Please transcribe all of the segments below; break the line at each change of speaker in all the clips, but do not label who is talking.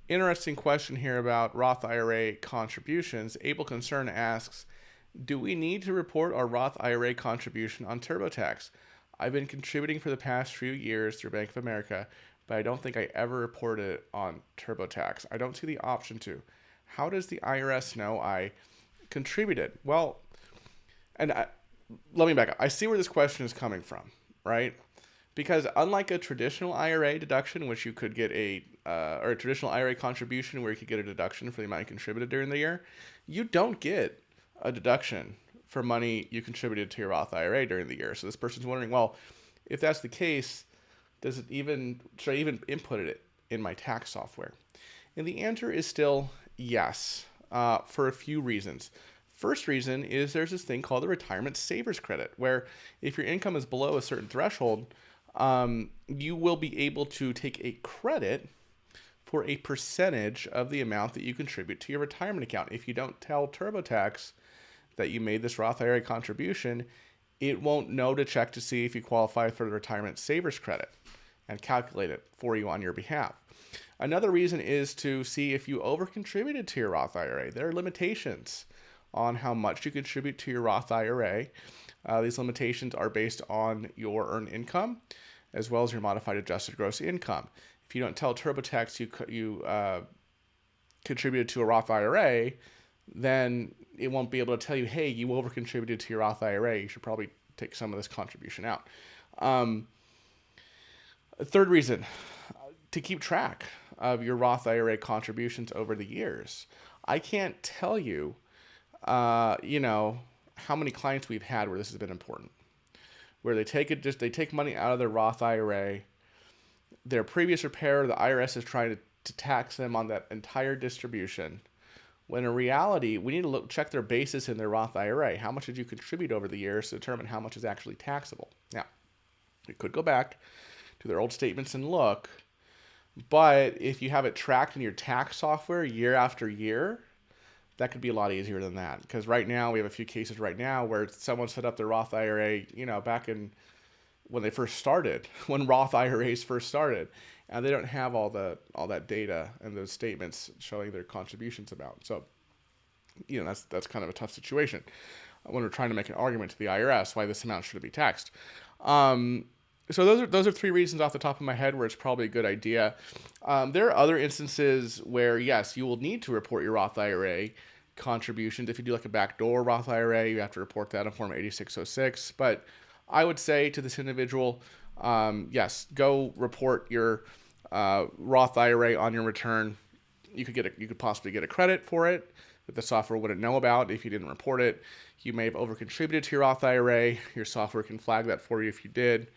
Interesting question here about Roth IRA contributions. Able Concern asks, do we need to report our Roth IRA contribution on TurboTax? I've been contributing for the past few years through Bank of America, but I don't think I ever reported it on TurboTax. I don't see the option to. How does the IRS know I contributed? Well, and I, let me back up. I see where this question is coming from, right? Because unlike a traditional IRA deduction, which you could get or a traditional IRA contribution where you could get a deduction for the amount you contributed during the year, you don't get a deduction for money you contributed to your Roth IRA during the year. So this person's wondering, well, if that's the case, should I even input it in my tax software? And the answer is still yes, for a few reasons. First reason is there's this thing called the retirement savers credit, where if your income is below a certain threshold, you will be able to take a credit for a percentage of the amount that you contribute to your retirement account. If you don't tell TurboTax that you made this Roth IRA contribution, it won't know to check to see if you qualify for the retirement savers credit and calculate it for you on your behalf. Another reason is to see if you over contributed to your Roth IRA. There are limitations on how much you contribute to your Roth IRA. These limitations are based on your earned income as well as your modified adjusted gross income. If you don't tell TurboTax you contributed to a Roth IRA, then it won't be able to tell you, hey, you over contributed to your Roth IRA. You should probably take some of this contribution out. Third reason, to keep track of your Roth IRA contributions over the years. I can't tell you, how many clients we've had where this has been important, where they take money out of their Roth IRA, their previous repairer, the IRS is trying to tax them on that entire distribution, when in reality, we need to check their basis in their Roth IRA. How much did you contribute over the years to determine how much is actually taxable? Now, you could go back to their old statements and look, but if you have it tracked in your tax software year after year, that could be a lot easier than that. Because right now, we have a few cases right now where someone set up their Roth IRA, back in when they first started, when Roth IRAs first started, and they don't have all that data and those statements showing their contributions amount. So, that's kind of a tough situation when we're trying to make an argument to the IRS why this amount should be taxed. So those are three reasons off the top of my head where it's probably a good idea. There are other instances where, yes, you will need to report your Roth IRA contributions. If you do like a backdoor Roth IRA, you have to report that in Form 8606. But I would say to this individual, yes, go report your Roth IRA on your return. You could possibly get a credit for it that the software wouldn't know about if you didn't report it. You may have overcontributed to your Roth IRA. Your software can flag that for you if you did.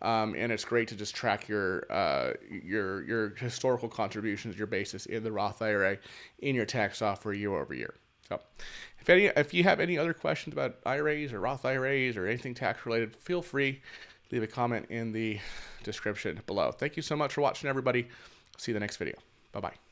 And it's great to just track your historical contributions, your basis in the Roth IRA in your tax software year over year. So if you have any other questions about IRAs or Roth IRAs or anything tax related, feel free to leave a comment in the description below. Thank you so much for watching, everybody. See you in the next video. Bye-bye.